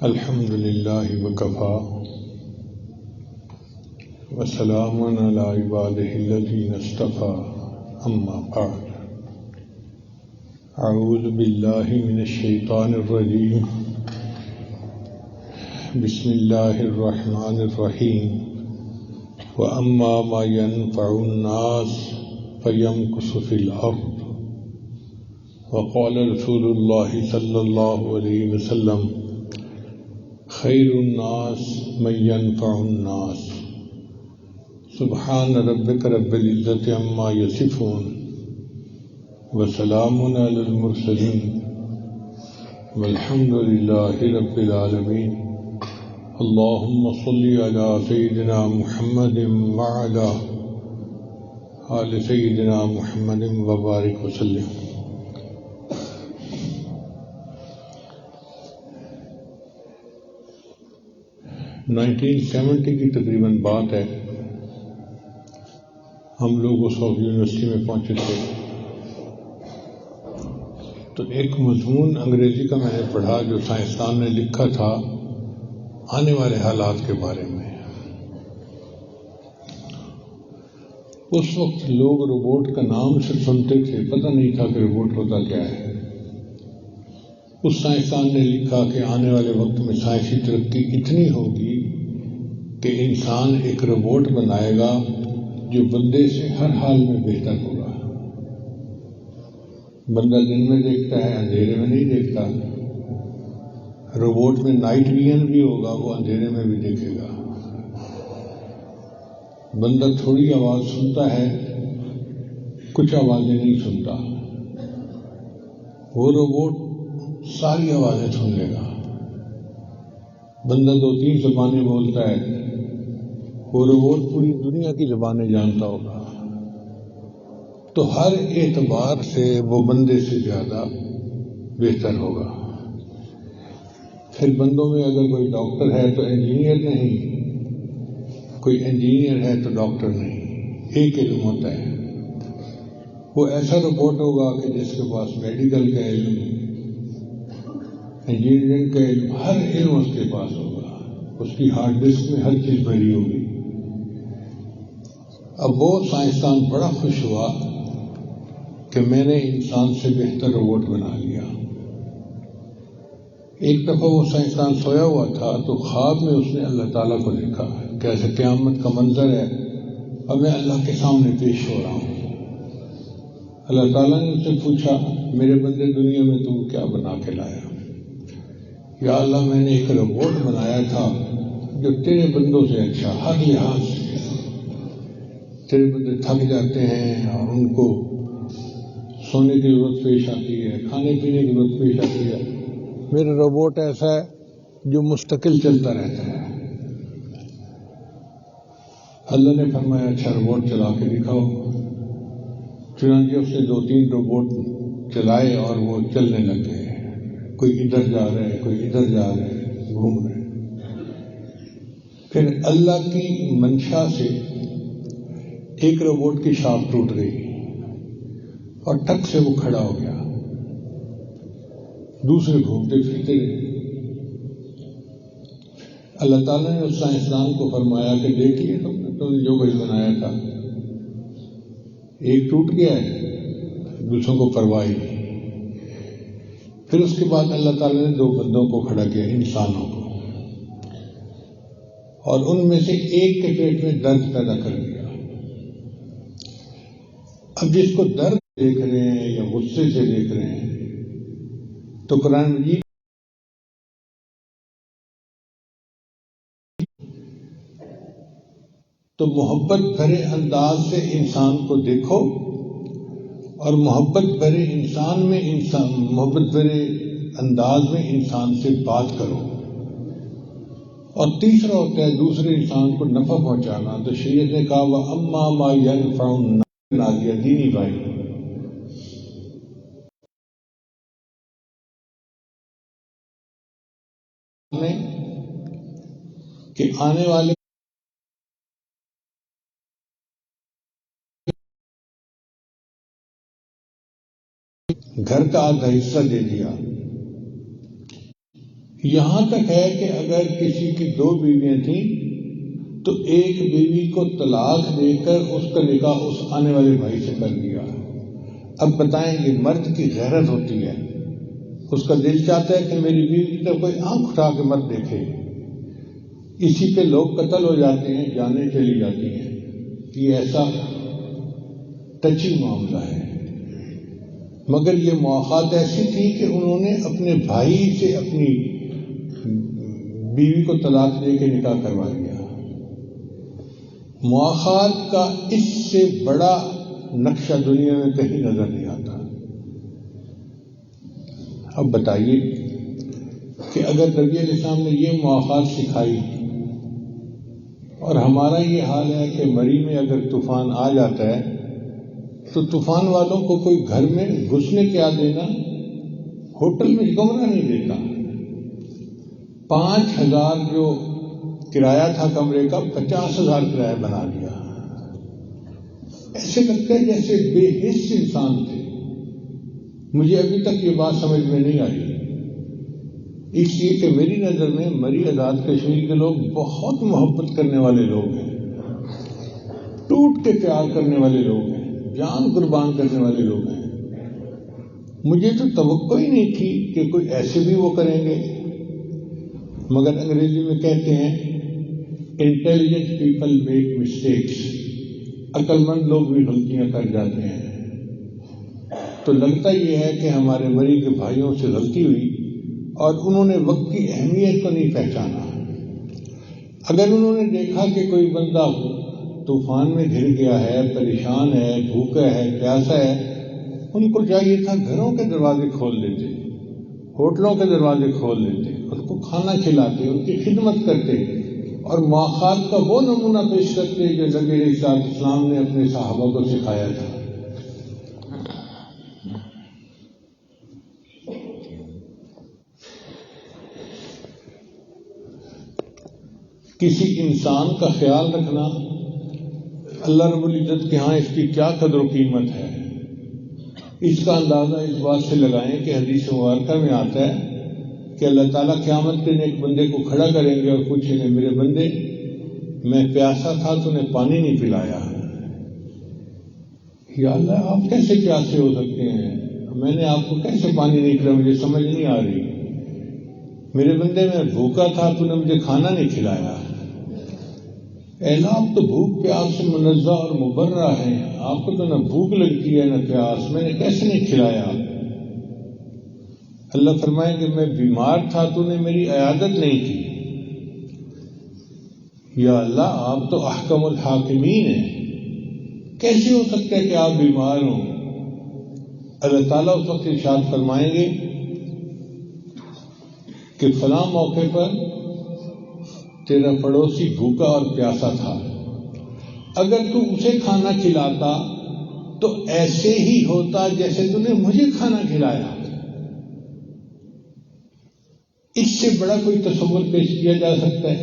الحمد للہ وکفا وسلام علی عبادہ الذین اصطفی اما بعد اعوذ باللہ من الشیطان الرجیم بسم اللہ الرحمن الرحیم واما ما ينفع الناس فيمكث في الارض وقال رسول اللہ صلی اللہ علیہ وسلم خیر الناس من ينفع الناس سبحان ربک رب العزت عما یصفون وسلام علی المرسلین والحمد للہ رب العالمین اللہم صل علی سیدنا محمد وعلی آل سیدنا محمد وبارک وسلم۔ 1970 کی تقریباً بات ہے، ہم لوگ اس وقت یونیورسٹی میں پہنچے تھے تو ایک مضمون انگریزی کا میں نے پڑھا جو سائنسدان نے لکھا تھا آنے والے حالات کے بارے میں۔ اس وقت لوگ روبوٹ کا نام صرف سنتے تھے، پتہ نہیں تھا کہ روبوٹ ہوتا کیا ہے۔ اس سائنسدان نے لکھا کہ آنے والے وقت میں سائنسی ترقی اتنی ہوگی کہ انسان ایک روبوٹ بنائے گا جو بندے سے ہر حال میں بہتر ہوگا۔ بندہ دن میں دیکھتا ہے، اندھیرے میں نہیں دیکھتا۔ روبوٹ میں نائٹ ویژن بھی ہوگا، وہ اندھیرے میں بھی دیکھے گا۔ بندہ تھوڑی آواز سنتا ہے، کچھ آوازیں نہیں سنتا۔ وہ روبوٹ ساری آوازیں سن لے گا۔ بندہ 2-3 زبانیں بولتا ہے، وہ روبوٹ پوری دنیا کی زبانیں جانتا ہوگا۔ تو ہر اعتبار سے وہ بندے سے زیادہ بہتر ہوگا۔ پھر بندوں میں اگر کوئی ڈاکٹر ہے تو انجینئر نہیں، کوئی انجینئر ہے تو ڈاکٹر نہیں، ایک علم ہوتا ہے۔ وہ ایسا روبوٹ ہوگا کہ جس کے پاس میڈیکل کا علم، انجینئرنگ کا علم، ہر علم اس کے پاس ہوگا۔ اس کی ہارڈ ڈسک میں ہر چیز بھری ہوگی۔ اب وہ سائنسدان بڑا خوش ہوا کہ میں نے انسان سے بہتر روبوٹ بنا لیا۔ ایک دفعہ وہ سائنسدان سویا ہوا تھا تو خواب میں اس نے اللہ تعالیٰ کو دیکھا کہ ایسے قیامت کا منظر ہے اور میں اللہ کے سامنے پیش ہو رہا ہوں۔ اللہ تعالیٰ نے اس سے پوچھا، میرے بندے دنیا میں تو کیا بنا کے لایا؟ یا اللہ، میں نے ایک روبوٹ بنایا تھا جو تیرے بندوں سے اچھا ہر لحاظ سے۔ تیرے بندے تھک جاتے ہیں اور ان کو سونے کی ضرورت پیش آتی ہے، کھانے پینے کی ضرورت پیش آتی ہے، میرا روبوٹ ایسا ہے جو مستقل چلتا رہتا ہے۔ اللہ نے فرمایا اچھا روبوٹ چلا کے دکھاؤ۔ چنانچہ اس نے 2-3 روبوٹ چلائے اور وہ چلنے لگ گئے۔ کوئی ادھر جا رہا ہے، کوئی ادھر جا رہا ہے، گھوم رہے ہیں۔ پھر اللہ کی منشا سے ایک روبوٹ کی شاخ ٹوٹ گئی اور ٹک سے وہ کھڑا ہو گیا، دوسرے گھومتے پھرتے رہے۔ اللہ تعالیٰ نے اس سائنسدان کو فرمایا کہ دیکھ لیے تم نے جو کچھ بنایا تھا، ایک ٹوٹ گیا ہے، دوسروں کو پرواہ نہیں۔ پھر اس کے بعد اللہ تعالیٰ نے 2 بندوں کو کھڑا کیا، انسانوں کو، اور ان میں سے ایک کے پیٹ میں درد پیدا کر دیا۔ اب جس کو درد دیکھ رہے ہیں یا غصے سے دیکھ رہے ہیں تو قرآن مجید تو محبت بھرے انداز سے انسان کو دیکھو، اور محبت بھرے محبت بھرے انداز میں انسان سے بات کرو۔ اور تیسرا ہوتا ہے دوسرے انسان کو نفع پہنچانا۔ تو شریعت نے کہا وَأَمَّا مَا يَنْفَعُ النَّاسَ، دینی بھائی، کہ آنے والے گھر کا آدھا حصہ دے دیا، یہاں تک ہے کہ اگر کسی کی 2 بیویاں تھیں تو ایک بیوی کو طلاق دے کر اس کا نکاح اس آنے والے بھائی سے کر دیا۔ اب بتائیں یہ مرد کی غیرت ہوتی ہے، اس کا دل چاہتا ہے کہ میری بیوی کی طرف کوئی آنکھ اٹھا کے مت دیکھے، اسی پہ لوگ قتل ہو جاتے ہیں، جانیں چلی جاتی ہیں۔ یہ ایسا ٹچی معاملہ ہے، مگر یہ مواخات ایسی تھی کہ انہوں نے اپنے بھائی سے اپنی بیوی کو طلاق دے کے نکاح کروا دیا۔ مواخات کا اس سے بڑا نقشہ دنیا میں کہیں نظر نہیں آتا۔ اب بتائیے کہ اگر نبی علیہ السلام نے یہ مواخات سکھائی اور ہمارا یہ حال ہے کہ مری میں اگر طوفان آ جاتا ہے تو طوفان والوں کو کوئی گھر میں گھسنے کیا دینا، ہوٹل میں کمرہ نہیں دیتا، 5,000 جو کرایہ تھا کمرے کا 50,000 کرایہ بنا دیا۔ ایسے لگتا ہے جیسے بے حس انسان تھے۔ مجھے ابھی تک یہ بات سمجھ میں نہیں آئی، اس لیے کہ میری نظر میں مری آزاد کشمیر کے لوگ بہت محبت کرنے والے لوگ ہیں، ٹوٹ کے پیار کرنے والے لوگ ہیں، جان قربان کرنے والے لوگ ہیں۔ مجھے تو توقع ہی نہیں تھی کہ کوئی ایسے بھی وہ کریں گے، مگر انگریزی میں کہتے ہیں انٹیلیجنٹ پیپل میک مسٹیکس، عقل مند لوگ بھی غلطیاں کر جاتے ہیں۔ تو لگتا یہ ہے کہ ہمارے مری کے بھائیوں سے غلطی ہوئی اور انہوں نے وقت کی اہمیت کو نہیں پہچانا۔ اگر انہوں نے دیکھا کہ کوئی بندہ طوفان میں گر گیا ہے، پریشان ہے، بھوکا ہے، پیاسا ہے، ان کو چاہیے تھا گھروں کے دروازے کھول دیتے، ہوٹلوں کے دروازے کھول دیتے، ان کو کھانا کھلاتے، ان کی خدمت کرتے اور مواخات کا وہ نمونہ پیش کرتے جو نبی علیہ السلام نے اپنے صحابہ کو سکھایا تھا۔ کسی انسان کا خیال رکھنا، اللہ رب العزت کے ہاں اس کی کیا قدر و قیمت ہے، اس کا اندازہ اس بات سے لگائیں کہ حدیث مبارکہ میں آتا ہے کہ اللہ تعالیٰ قیامت کے دن ایک بندے کو کھڑا کریں گے اور پوچھیں گے میرے بندے میں پیاسا تھا تو نے پانی نہیں پلایا۔ یا اللہ آپ کیسے پیاسے ہو سکتے ہیں، میں نے آپ کو کیسے پانی نہیں پلایا، مجھے سمجھ نہیں آ رہی۔ میرے بندے میں بھوکا تھا تو نے مجھے کھانا نہیں کھلایا۔ اے اللہ آپ تو بھوک پیاس سے منزہ اور مبرہ ہیں، آپ کو تو نہ بھوک لگتی ہے نہ پیاس، میں نے کیسے نہیں کھلایا۔ اللہ فرمائیں کہ میں بیمار تھا تو نے میری عیادت نہیں کی۔ یا اللہ آپ تو احکم الحاکمین ہیں، کیسے ہو سکتا ہے کہ آپ بیمار ہوں۔ اللہ تعالیٰ اس وقت ارشاد فرمائیں گے کہ فلاں موقع پر تیرا پڑوسی بھوکا اور پیاسا تھا، اگر تو اسے کھانا کھلاتا تو ایسے ہی ہوتا جیسے تو نے مجھے کھانا کھلایا۔ اس سے بڑا کوئی تصور پیش کیا جا سکتا ہے؟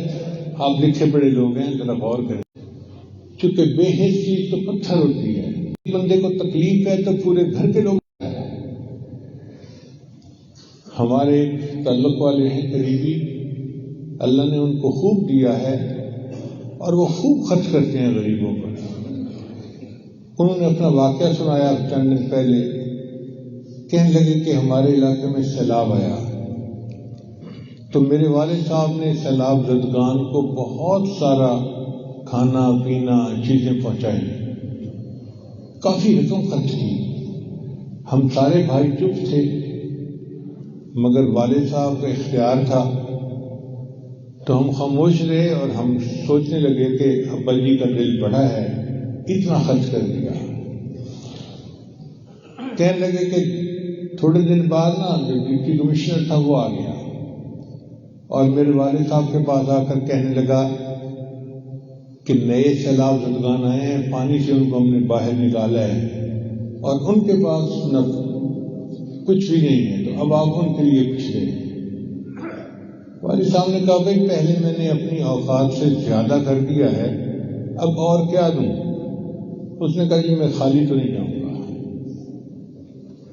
آپ لکھے پڑھے لوگ ہیں، ذرا غور کریں، چونکہ بے حس چیز تو پتھر ہوتی ہے، بندے کو تکلیف ہے تو پورے گھر کے لوگ۔ ہمارے تعلق والے ہیں قریبی، اللہ نے ان کو خوب دیا ہے اور وہ خوب خرچ کرتے ہیں غریبوں پر۔ انہوں نے اپنا واقعہ سنایا چند دن پہلے، کہنے لگے کہ ہمارے علاقے میں سیلاب آیا تو میرے والد صاحب نے سیلاب زدگان کو بہت سارا کھانا پینا چیزیں پہنچائی، کافی رقم خرچ کی۔ ہم سارے بھائی چپ تھے، مگر والد صاحب کا اختیار تھا تو ہم خاموش رہے اور ہم سوچنے لگے کہ ابا جی کا دل بڑا ہے، اتنا خرچ کر دیا۔ کہنے لگے کہ تھوڑے دن بعد نا جو ڈپٹی کمشنر تھا وہ آ گیا اور میرے والد صاحب کے پاس آ کر کہنے لگا کہ نئے سیلاب زدگان آئے ہیں، پانی سے ان کو ہم نے باہر نکالا ہے اور ان کے پاس نہ کچھ بھی نہیں ہے، تو اب آپ ان کے لیے کچھ دیں۔ والد صاحب نے کہا بھائی پہلے میں نے اپنی اوقات سے زیادہ کر دیا ہے، اب اور کیا دوں؟ اس نے کہا جی میں خالی تو نہیں جاؤں گا۔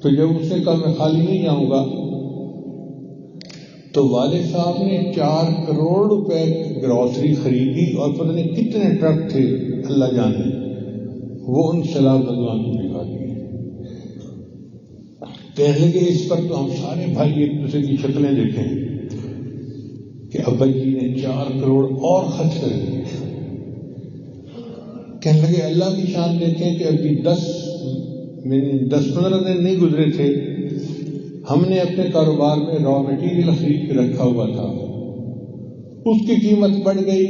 تو جب اس نے کہا میں خالی نہیں جاؤں گا تو والد صاحب نے 4 کروڑ روپے گروسری خریدی اور پتہ نہیں کتنے ٹرک تھے اللہ جانے، وہ ان سیلاب رضوان کو بھگا دیے۔ کہنے لگے اس پر تو ہم سارے بھائی ایک دوسرے کی شکلیں دیکھیں کہ ابا جی نے 4 کروڑ اور خرچ کر دیے۔ کہنے لگے اللہ کی شان دیکھیں کہ ابھی 10-15 دن نہیں گزرے تھے، ہم نے اپنے کاروبار میں را مٹیریل خرید کے رکھا ہوا تھا، اس کی قیمت بڑھ گئی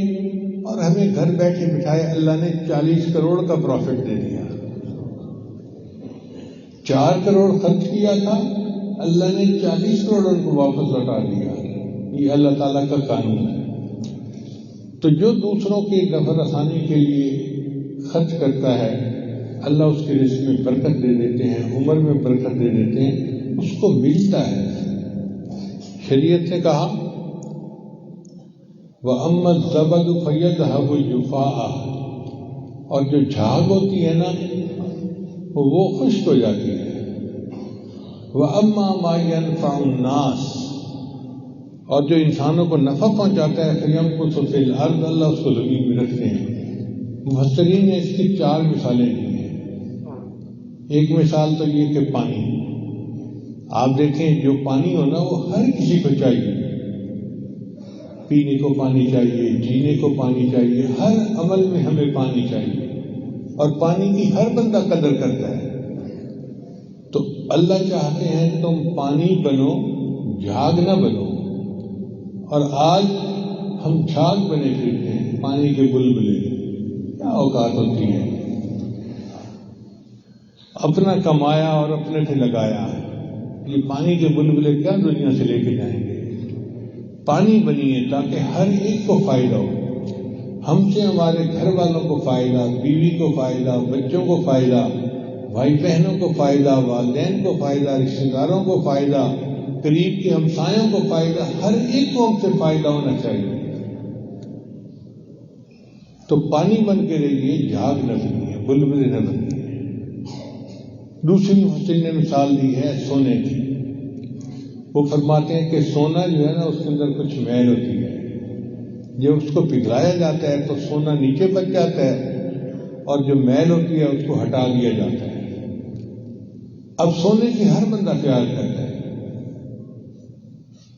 اور ہمیں گھر بیٹھے بٹھائے اللہ نے 40 کروڑ کا پروفٹ دے دیا۔ 4 کروڑ خرچ کیا تھا، اللہ نے 40 کروڑ ان کو واپس لوٹا دیا۔ یہ اللہ تعالیٰ کا قانون ہے۔ تو جو دوسروں کی نفع رسانی کے لیے خرچ کرتا ہے، اللہ اس کے رزق میں برکت دے دیتے ہیں، عمر میں برکت دے دیتے ہیں، اس کو ملتا ہے۔ شریعت نے کہا وَأَمَّا الزَّبَدُ فَيَذْهَبُ جُفَاءً، اور جو جھاگ ہوتی ہے نا وہ خشک ہو جاتی ہے۔ وَأَمَّا مَا يَنفَعُ النَّاسَ، اور جو انسانوں کو نفع پہنچاتا ہے فَيَمْكُثُ فِي الْأَرْضِ، اللہ اس کو زمین میں رکھتے ہیں۔ مفسرین نے اس کی 4 مثالیں دی ہیں۔ ایک مثال تو یہ کہ پانی، آپ دیکھیں جو پانی ہونا وہ ہر کسی کو چاہیے، پینے کو پانی چاہیے، جینے کو پانی چاہیے، ہر عمل میں ہمیں پانی چاہیے، اور پانی کی ہر بندہ قدر کرتا ہے۔ تو اللہ چاہتے ہیں تم پانی بنو، جھاگ نہ بنو، اور آج ہم جھاگ بنے پھرتے ہیں، پانی کے بلبلے۔ کیا اوقات ہوتی ہے، اپنا کمایا اور اپنے سے لگایا، یہ پانی کے بلبلے کیا دنیا سے لے کے جائیں گے؟ پانی بنیے تاکہ ہر ایک کو فائدہ ہو، ہم سے ہمارے گھر والوں کو فائدہ، بیوی کو فائدہ، بچوں کو فائدہ، بھائی بہنوں کو فائدہ، والدین کو فائدہ، رشتہ داروں کو فائدہ، قریب کے ہمسایوں کو فائدہ، ہر ایک کو ہم سے فائدہ ہونا چاہیے۔ تو پانی بن کے رہیے، جھاگ نہ بنیے، بلبلے نہ بنیے۔ دوسری مفسرین نے مثال دی ہے سونے کی۔ وہ فرماتے ہیں کہ سونا جو ہے نا اس کے اندر کچھ میل ہوتی ہے، جب اس کو پگھلایا جاتا ہے تو سونا نیچے بچ جاتا ہے، اور جو میل ہوتی ہے اس کو ہٹا دیا جاتا ہے۔ اب سونے سے ہر بندہ پیار کرتا ہے،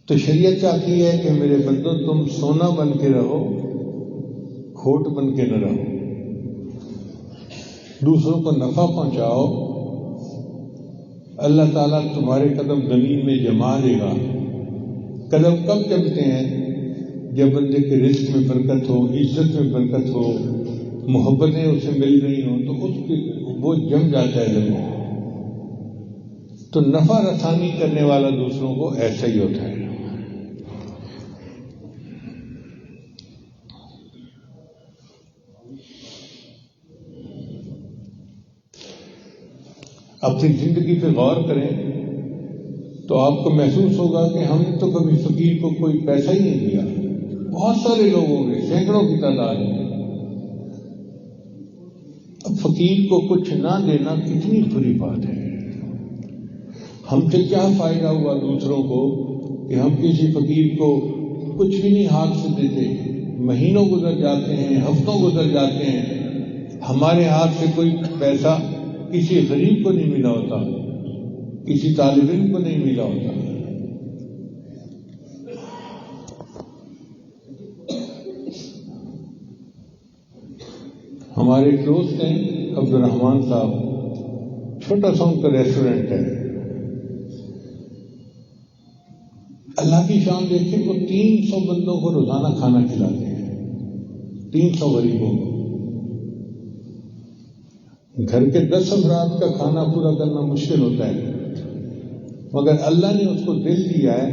تو شریعت چاہتی ہے کہ میرے بندو تم سونا بن کے رہو، کھوٹ بن کے نہ رہو، دوسروں کو نفع پہنچاؤ، اللہ تعالیٰ تمہارے قدم زمین میں جما دے گا۔ قدم کب جمتے ہیں؟ جب بندے کے رزق میں برکت ہو، عزت میں برکت ہو، محبتیں اسے مل رہی ہوں، تو اس کی وہ جم جاتا ہے زمین۔ تو نفع رسانی کرنے والا دوسروں کو ایسا ہی ہوتا ہے۔ اپنی زندگی پہ غور کریں تو آپ کو محسوس ہوگا کہ ہم نے تو کبھی فقیر کو کوئی پیسہ ہی نہیں دیا۔ بہت سارے لوگ ہوں گے، سینکڑوں کی تعداد میں۔ اب فقیر کو کچھ نہ دینا کتنی بری بات ہے۔ ہم سے کیا فائدہ ہوا دوسروں کو کہ ہم کسی فقیر کو کچھ بھی نہیں ہاتھ سے دیتے، مہینوں گزر جاتے ہیں، ہفتوں گزر جاتے ہیں، ہمارے ہاتھ سے کوئی پیسہ کسی غریب کو نہیں ملا ہوتا، کسی طالب علم کو نہیں ملا ہوتا۔ ہمارے دوست ہیں عبد الرحمان صاحب، چھوٹا سا ان کا ریسٹورنٹ ہے۔ اللہ کی شان دیکھیں، وہ 300 بندوں کو روزانہ کھانا کھلاتے ہیں، 300 غریبوں کو۔ گھر کے 10 افراد کا کھانا پورا کرنا مشکل ہوتا ہے، مگر اللہ نے اس کو دل دیا ہے۔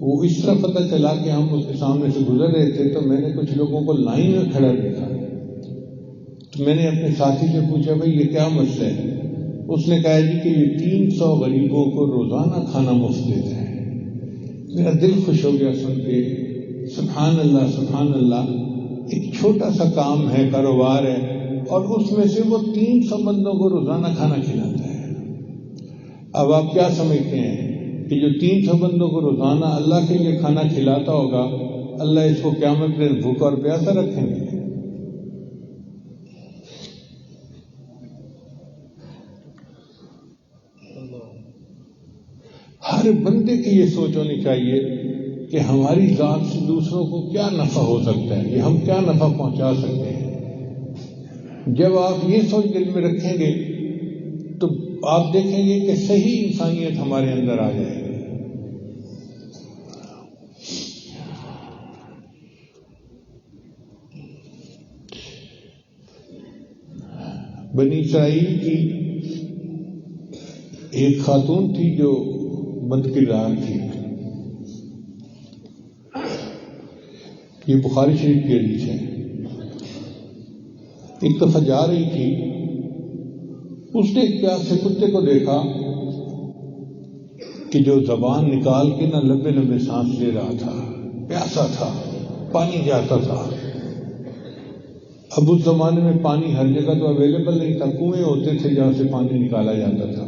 وہ اس طرح پتہ چلا کہ ہم اس کے سامنے سے گزر رہے تھے تو میں نے کچھ لوگوں کو لائن میں کھڑا دیکھا، تو میں نے اپنے ساتھی سے پوچھا بھائی یہ کیا مسئلہ ہے؟ اس نے کہا جی کہ یہ 300 غریبوں کو روزانہ کھانا مفت دیتا ہے۔ میرا دل خوش ہو گیا سن کے، سبحان اللہ سبحان اللہ، ایک چھوٹا سا کام ہے، کاروبار ہے، اور اس میں سے وہ 300 بندوں کو روزانہ کھانا کھلاتا ہے۔ اب آپ کیا سمجھتے ہیں کہ جو 300 بندوں کو روزانہ اللہ کے لیے کھانا کھلاتا ہوگا، اللہ اس کو قیامت کے دن بھوکا اور پیاسا رکھیں گے؟ ہر بندے کی یہ سوچ ہونی چاہیے کہ ہماری ذات سے دوسروں کو کیا نفع ہو سکتا ہے، یہ ہم کیا نفع پہنچا سکتے ہیں۔ جب آپ یہ سوچ دل میں رکھیں گے تو آپ دیکھیں گے کہ صحیح انسانیت ہمارے اندر آ جائے گی۔ بنی اسرائیل کی ایک خاتون تھی جو بد کردار تھی۔ یہ بخاری شریف کی حدیث ہے۔ ایک دفعہ جا رہی تھی، اس نے ایک پیاسے کتے کو دیکھا کہ جو زبان نکال کے نہ لمبے لمبے سانس لے رہا تھا، پیاسا تھا، پانی جاتا تھا۔ اب اس زمانے میں پانی ہر جگہ تو اویلیبل نہیں تھا، کنویں ہوتے تھے جہاں سے پانی نکالا جاتا تھا۔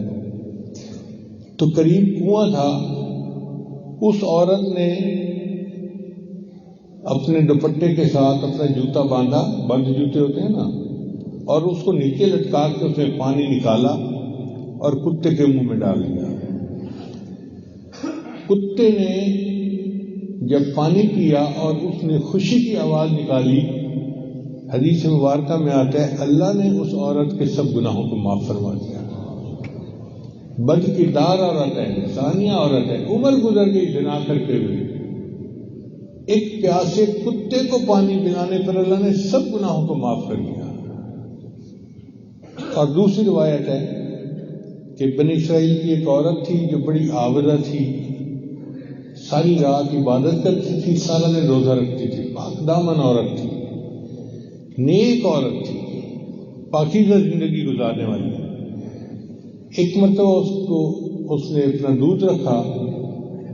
تو قریب کنواں تھا، اس عورت نے اپنے دوپٹے کے ساتھ اپنا جوتا باندھا، بند جوتے ہوتے ہیں نا، اور اس کو نیچے لٹکا کے اس میں پانی نکالا اور کتے کے منہ میں ڈال دیا۔ کتے نے جب پانی پیا اور اس نے خوشی کی آواز نکالی، حدیث مبارکہ میں آتا ہے اللہ نے اس عورت کے سب گناہوں کو معاف فرما دیا۔ بد کردار عورت ہے، ثانیہ عورت ہے، عمر گزر گئی زنا کرتے ہوئے، ایک پیاسے کتے کو پانی پلانے پر اللہ نے سب گناہوں کو معاف کر دیا۔ اور دوسری روایت ہے کہ بنی اسرائیل کی ایک عورت تھی جو بڑی عابدہ تھی، ساری رات عبادت کرتی تھی، سارا دن روزہ رکھتی تھی، پاک دامن عورت تھی، نیک عورت تھی، پاکیزہ زندگی گزارنے والی۔ ایک مرتبہ اس نے اپنا دودھ رکھا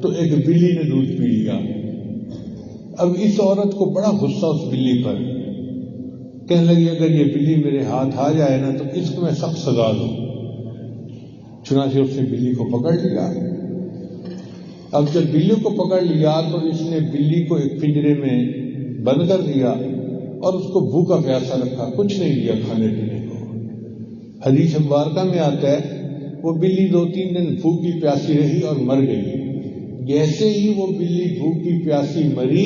تو ایک بلی نے دودھ پی لیا۔ اب اس عورت کو بڑا غصہ اس بلی پر، کہنے لگی اگر یہ بلی میرے ہاتھ آ جائے نا تو اس کو میں سخت سزا دوں۔ چنانچہ اس نے بلی کو پکڑ لیا۔ اب جب بلی کو پکڑ لیا تو اس نے بلی کو ایک پنجرے میں بند کر دیا اور اس کو بھوکا پیاسا رکھا، کچھ نہیں دیا کھانے پینے کو۔ حدیث مبارکہ میں آتا ہے وہ بلی 2-3 دن بھوکی پیاسی رہی اور مر گئی۔ جیسے ہی وہ بلی بھوکی پیاسی مری،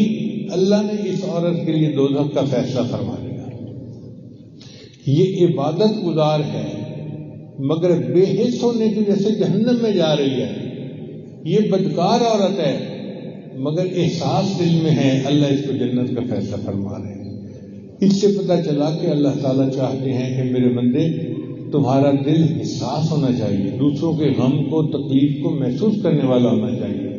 اللہ نے اس عورت کے لیے دوزخ کا فیصلہ فرما دیا۔ یہ عبادت گزار ہے مگر بے حس ہونے کی وجہ سے جہنم میں جا رہی ہے۔ یہ بدکار عورت ہے مگر احساس دل میں ہے، اللہ اس کو جنت کا فیصلہ فرما رہے ہیں۔ اس سے پتہ چلا کہ اللہ تعالیٰ چاہتے ہیں کہ میرے بندے تمہارا دل حساس ہونا چاہیے، دوسروں کے غم کو تکلیف کو محسوس کرنے والا ہونا چاہیے۔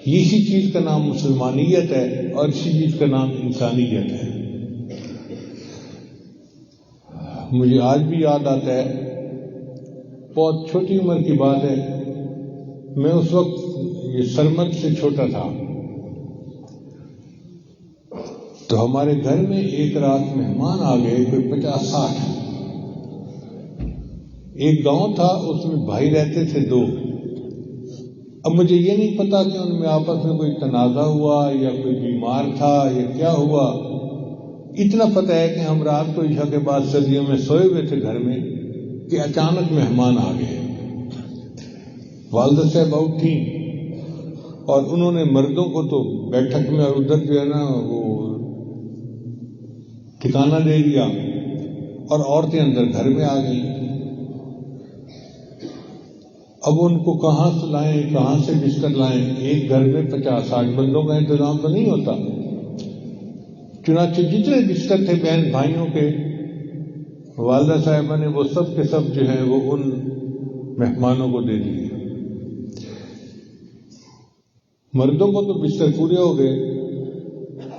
اسی چیز کا نام مسلمانیت ہے اور اسی چیز کا نام انسانیت ہے۔ مجھے آج بھی یاد آتا ہے، بہت چھوٹی عمر کی بات ہے، میں اس وقت یہ سرمد سے چھوٹا تھا، تو ہمارے گھر میں ایک رات مہمان آ گئے، کوئی 50-60۔ ایک گاؤں تھا، اس میں بھائی رہتے تھے 2۔ اب مجھے یہ نہیں پتا کہ ان میں آپس میں کوئی تنازع ہوا یا کوئی بیمار تھا یا کیا ہوا، اتنا پتہ ہے کہ ہم رات کو عشاء کے بعد سردیوں میں سوئے ہوئے تھے گھر میں کہ اچانک مہمان آ گئے۔ والدہ صاحب اٹھی اور انہوں نے مردوں کو تو بیٹھک میں اور ادھر جو ہے نا وہ ٹھکانہ دے دیا اور عورتیں اندر گھر میں آ گئیں۔ اب ان کو کہاں سے لائیں، کہاں سے بستر لائیں، ایک گھر میں 50-60 بندوں کا انتظام تو نہیں ہوتا۔ چنانچہ جتنے بستر تھے بہن بھائیوں کے، والدہ صاحبہ نے وہ سب کے سب جو ہیں وہ ان مہمانوں کو دے دیے۔ مردوں کو تو بستر پورے ہو گئے،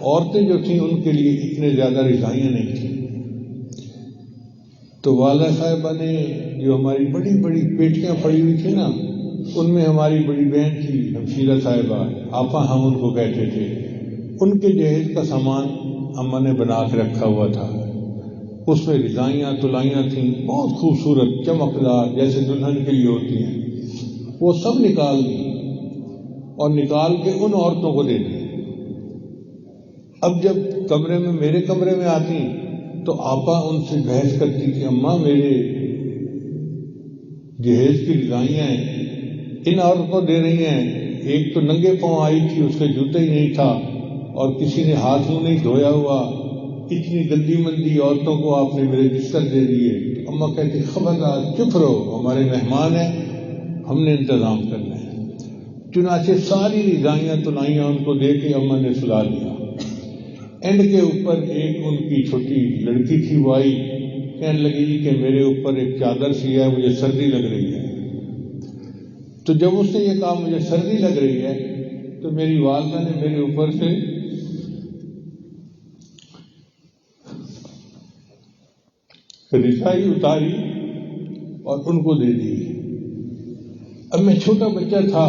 عورتیں جو تھیں ان کے لیے اتنے زیادہ رضائیاں نہیں تھیں۔ تو والدہ صاحبہ نے جو ہماری بڑی بڑی پیٹیاں پڑی ہوئی تھی نا، ان میں ہماری بڑی بہن تھی ہمشیرہ صاحبہ، آپا ہم ان کو کہتے تھے، ان کے جہیز کا سامان اماں نے بنا کے رکھا ہوا تھا۔ اس میں رضائیاں تلائیاں تھیں، بہت خوبصورت چمکدار، جیسے دلہن کے لیے ہوتی ہیں۔ وہ سب نکال دی اور نکال کے ان عورتوں کو دے دی۔ اب جب کمرے میں میرے کمرے میں آتی تو آپا ان سے بحث کرتی کہ اماں میرے جہیز کی رضائیاں ہیں ان عورتوں کو دے رہی ہیں، ایک تو ننگے پاؤں آئی تھی اس کے جوتے ہی نہیں تھا اور کسی نے ہاتھ منہ نہیں دھویا ہوا، اتنی گندی مندی عورتوں کو آپ نے میرے بستر دے دیے۔ تو اماں کہتی خبردار چپ رہو، ہمارے مہمان ہیں، ہم نے انتظام کرنا ہے۔ چنانچہ ساری رضائیاں تنائیاں ان کو دے کے اماں نے سلا دیا۔ اینڈ کے اوپر ایک ان کی چھوٹی لڑکی تھی، وہ آئی کہنے لگی جی کہ میرے اوپر ایک چادر سی ہے، مجھے سردی لگ رہی ہے۔ تو جب اس نے یہ کہا مجھے سردی لگ رہی ہے تو میری والدہ نے میرے اوپر سے رضائی اتاری اور ان کو دے دی۔ اب میں چھوٹا بچہ تھا،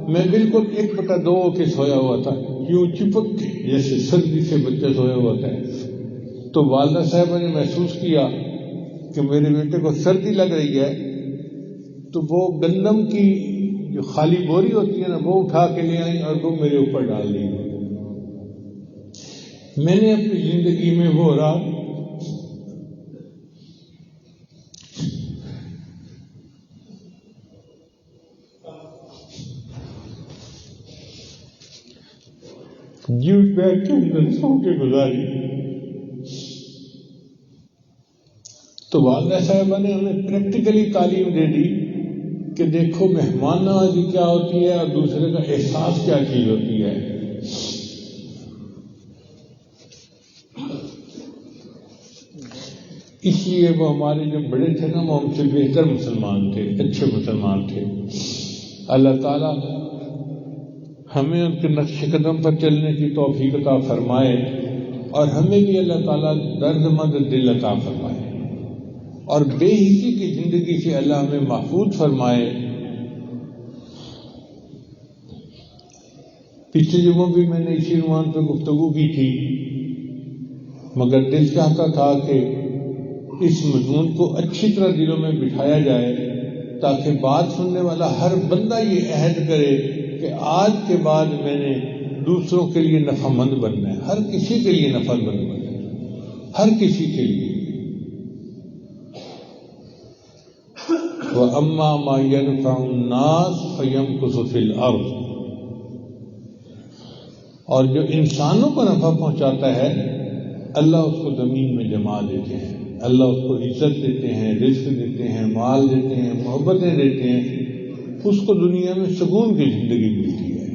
میں بالکل 1/2 کے سویا ہوا تھا، یوں چپک کے جیسے سردی سے بچہ سویا ہوا تھا۔ تو والدہ صاحبہ نے محسوس کیا کہ میرے بیٹے کو سردی لگ رہی ہے، تو وہ گندم کی جو خالی بوری ہوتی ہے نا وہ اٹھا کے لے آئی اور وہ میرے اوپر ڈال دی۔ میں نے اپنی زندگی میں وہ رات جیوٹ بیگ کے اندر سو کے گزاری۔ تو والدہ صاحبہ نے ہمیں پریکٹیکلی تعلیم دے دی کہ دیکھو مہمان نوازی کیا ہوتی ہے اور دوسرے کا احساس کیا چیز ہوتی ہے۔ اس لیے وہ ہمارے جو بڑے تھے نا وہ ہم سے بہتر مسلمان تھے، اچھے مسلمان تھے۔ اللہ تعالیٰ ہمیں ان کے نقش قدم پر چلنے کی توفیق عطا فرمائے اور ہمیں بھی اللہ تعالیٰ درد مند دل عطا فرمائے اور بے حسی کی زندگی سے اللہ ہمیں محفوظ فرمائے۔ پچھلے جمعوں بھی میں نے اسی عنوان پہ گفتگو کی تھی، مگر دل چاہتا تھا کہ اس مضمون کو اچھی طرح دلوں میں بٹھایا جائے تاکہ بات سننے والا ہر بندہ یہ عہد کرے کہ آج کے بعد میں نے دوسروں کے لیے نفع مند بننا ہے، ہر کسی کے لیے نفع مند بننا ہے، ہر کسی کے لیے۔ وَأَمَّا مَا يَنْفَعُ النَّاسَ فَيَمْكُثُ فِي الْأَرْضِ، اور جو انسانوں کو نفع پہنچاتا ہے اللہ اس کو زمین میں جما دیتے ہیں، اللہ اس کو عزت دیتے ہیں، رزق دیتے ہیں، مال دیتے ہیں، محبتیں دیتے ہیں، اس کو دنیا میں سکون کی زندگی ملتی ہے۔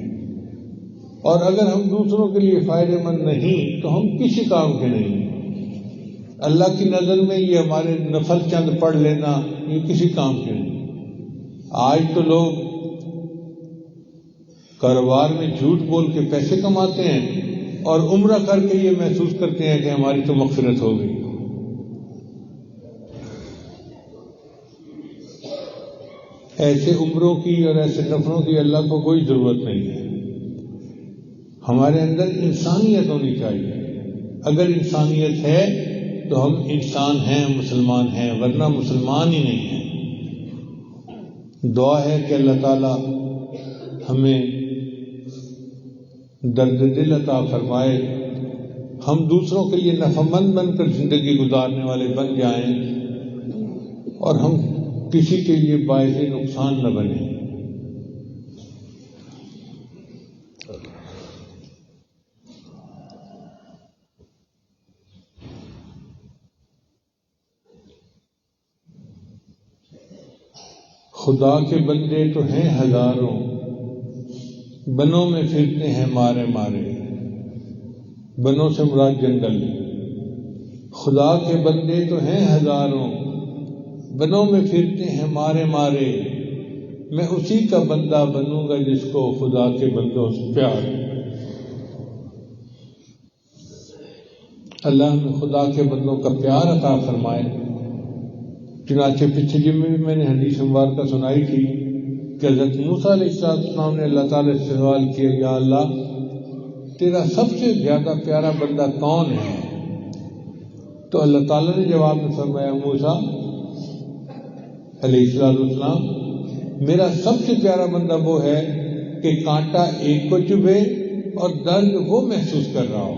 اور اگر ہم دوسروں کے لیے فائدہ مند نہیں تو ہم کسی کام کے نہیں۔ اللہ کی نظر میں یہ ہمارے نفل چند پڑھ لینا یہ کسی کام کے نہیں۔ آج تو لوگ کاروبار میں جھوٹ بول کے پیسے کماتے ہیں اور عمرہ کر کے یہ محسوس کرتے ہیں کہ ہماری تو مغفرت ہو گئی۔ ایسے عمروں کی اور ایسے نفلوں کی اللہ کو کوئی ضرورت نہیں ہے۔ ہمارے اندر انسانیت ہونی چاہیے، اگر انسانیت ہے تو ہم انسان ہیں، مسلمان ہیں، ورنہ مسلمان ہی نہیں ہیں۔ دعا ہے کہ اللہ تعالی ہمیں درد دل عطا فرمائے، ہم دوسروں کے لیے نفع مند بن کر زندگی گزارنے والے بن جائیں اور ہم کسی کے لیے باعث نقصان نہ بنے۔ خدا کے بندے تو ہیں ہزاروں، بنوں میں پھرتے ہیں مارے مارے، بنوں سے مراد جنگل۔ خدا کے بندے تو ہیں ہزاروں، بنوں میں پھرتے ہیں مارے مارے، میں اسی کا بندہ بنوں گا جس کو خدا کے بندوں سے پیار۔ اللہ ہمیں خدا کے بندوں کا پیار عطا فرمائے۔ چنانچہ پچھلے جمعے میں نے حدیث مبارکہ سنائی تھی کہ حضرت موسیٰ علیہ السلام نے اللہ تعالیٰ سے سوال کیا، یا اللہ تیرا سب سے زیادہ پیارا بندہ کون ہے؟ تو اللہ تعالیٰ نے جواب میں فرمایا، موسیٰ علیہ السلام میرا سب سے پیارا بندہ وہ ہے کہ کانٹا ایک کو چبھے اور درد وہ محسوس کر رہا ہو.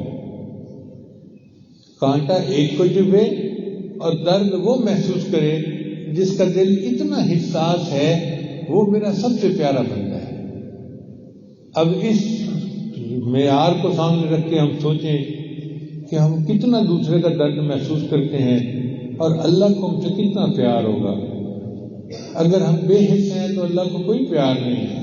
کانٹا ایک کو چبھے اور درد وہ محسوس کرے جس کا دل اتنا حساس ہے، وہ میرا سب سے پیارا بندہ ہے. اب اس معیار کو سامنے رکھ کے ہم سوچیں کہ ہم کتنا دوسرے کا درد محسوس کرتے ہیں اور اللہ کو ہم سے کتنا پیار ہوگا. اگر ہم بے حس ہیں تو اللہ کو کوئی پیار نہیں ہے.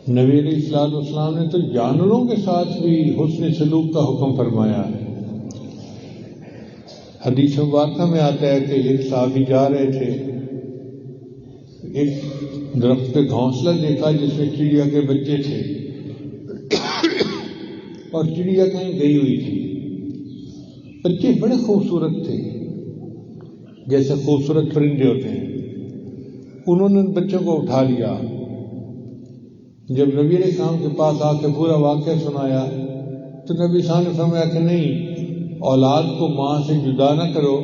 نبی علیہ الصلوۃ والسلام نے تو جانوروں کے ساتھ بھی حسن سلوک کا حکم فرمایا ہے. حدیث مبارکہ میں آتا ہے کہ ایک صحابی جا رہے تھے، ایک درخت پہ گھونسلہ دیکھا جس میں چڑیا کے بچے تھے اور چڑیا کہیں گئی ہوئی تھی. بچے بڑے خوبصورت تھے، جیسے خوبصورت پرندے ہوتے ہیں. انہوں نے ان بچوں کو اٹھا لیا. جب نبی علیہ السلام کے پاس آ کے پورا واقعہ سنایا تو نبی صاحب نے فرمایا کہ نہیں، اولاد کو ماں سے جدا نہ کرو،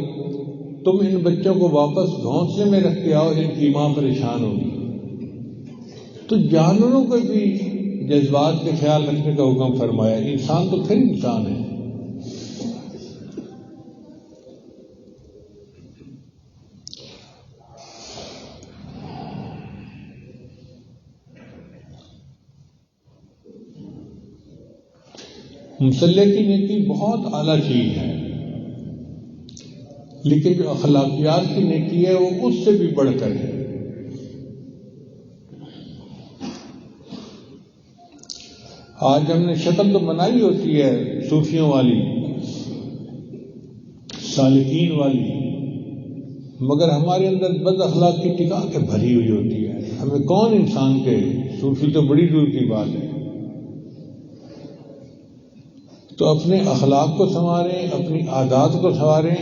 تم ان بچوں کو واپس گھونسلے میں رکھ کے آؤ، ان کی ماں پریشان ہوگی. تو جانوروں کو بھی جذبات کے خیال رکھنے کا حکم فرمایا. انسان تو پھر انسان ہے. مصلح کی نیکی بہت اعلیٰ چیز ہے، لیکن جو اخلاقیات کی نیکی ہے وہ اس سے بھی بڑھ کر ہے. آج ہم نے شکل تو بنائی ہوتی ہے صوفیوں والی، سالکین والی، مگر ہمارے اندر بد اخلاق کی ٹکا کے بھری ہوئی ہوتی ہے. ہمیں کون انسان کے صوفی تو بڑی دور کی بات ہے. تو اپنے اخلاق کو سنواریں، اپنی عادات کو سنواریں،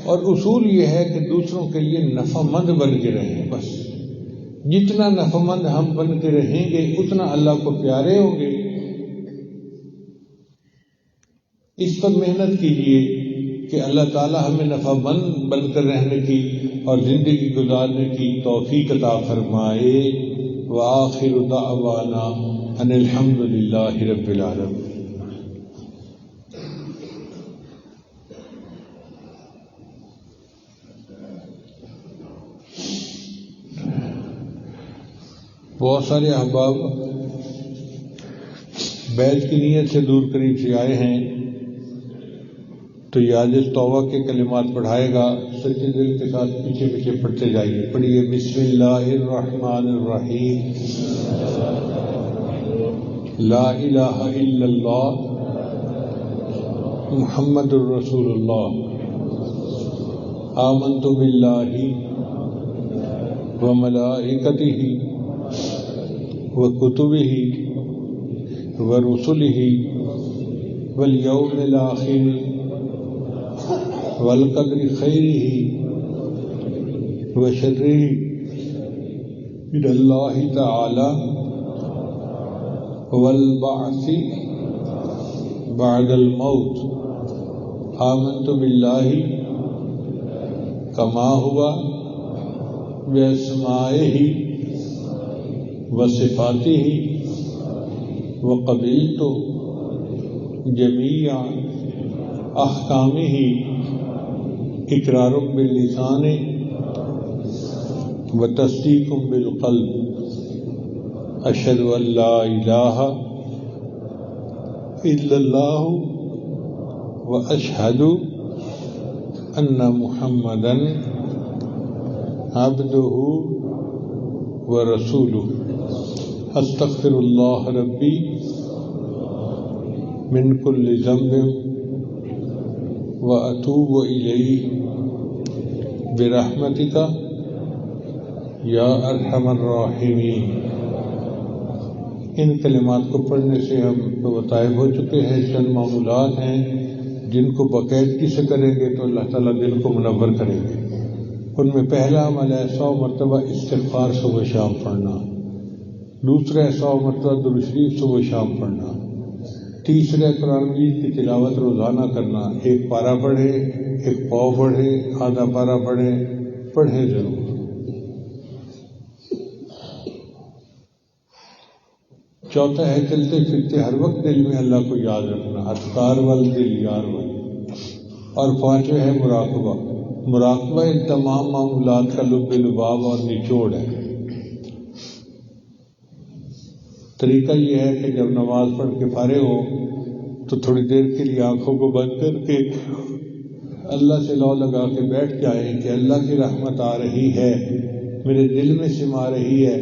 اور اصول یہ ہے کہ دوسروں کے لیے نفع مند بن کے رہیں. بس جتنا نفع مند ہم بن کے رہیں گے اتنا اللہ کو پیارے ہوں گے. اس پر محنت کیجیے کہ اللہ تعالی ہمیں نفع مند بن کر رہنے کی اور زندگی گزارنے کی توفیق عطا فرمائے. وآخر دعوانا ان الحمد للہ رب العالمین. بہت سارے احباب بیت کی نیت سے دور قریب سے آئے ہیں، تو یاد توبہ کے کلمات پڑھائے گا. سچے دل کے ساتھ پیچھے پیچھے پڑھتے جائیے. پڑھیے بسم اللہ الرحمن الرحیم. لا الہ الا اللہ محمد الرسول اللہ. آمنت باللہ وملائکتہ وکتبہ ورسلہ والیوم الآخر والقدر خیرہ وشرہ من اللہ تعالی والبعث بعد الموت. آمنت باللہ کما ہوا باسمائہ وصفاتہ وقبلت جمیع احکامہ اقرار باللسان وتصدیق بالقلب. اشہد ان لا الہ الا اللہ واشہد ان محمدا عبدہ ورسولہ. استغفر اللہ ربی من کل ذنب واتوب الیہ برحمتک یا ارحم الراحمین۔ ان کلمات کو پڑھنے سے ہم متعب ہو چکے ہیں، چند معمولات ہیں جن کو باقاعدگی سے کریں گے تو اللہ تعالیٰ دل کو منور کریں گے۔ ان میں پہلا عمل ہے 100 مرتبہ استغفار صبح شام پڑھنا، دوسرا 100 مرتبہ درود شریف صبح شام پڑھنا، تیسرا قرآن مجید کی تلاوت روزانہ کرنا، ایک پارہ پڑھے، ایک پاؤ پڑھے، آدھا پارہ پڑھے ضرور۔ چوتھا ہے چلتے پھرتے ہر وقت دل میں اللہ کو یاد رکھنا، اذکار والدل یار وال۔ اور پانچویں ہے مراقبہ۔ مراقبہ ان تمام معمولات کا لب لباب اور نچوڑ ہے۔ طریقہ یہ ہے کہ جب نماز پڑھ کے فارغ ہو تو تھوڑی دیر کے لیے آنکھوں کو بند کر کے اللہ سے لو لگا کے بیٹھ جائیں کہ اللہ کی رحمت آ رہی ہے، میرے دل میں سما رہی ہے،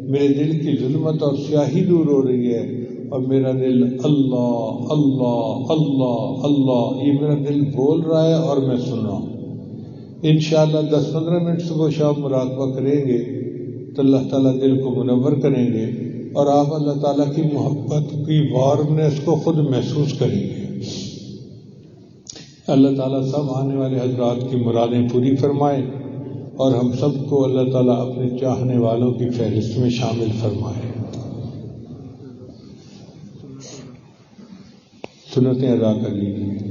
میرے دل کی ظلمت اور سیاہی دور ہو رہی ہے، اور میرا دل اللہ اللہ اللہ اللہ یہ میرا دل بول رہا ہے اور میں سن رہا ہوں۔ انشاءاللہ 10-15 منٹ صبح شام مراقبہ کریں گے تو اللہ تعالیٰ دل کو منور کریں گے اور آپ اللہ تعالیٰ کی محبت کی وارمنس کو خود محسوس کریں گے۔ اللہ تعالیٰ سب آنے والے حضرات کی مرادیں پوری فرمائے اور ہم سب کو اللہ تعالیٰ اپنے چاہنے والوں کی فہرست میں شامل فرمائے۔ سنتیں ادا کر لیجیے۔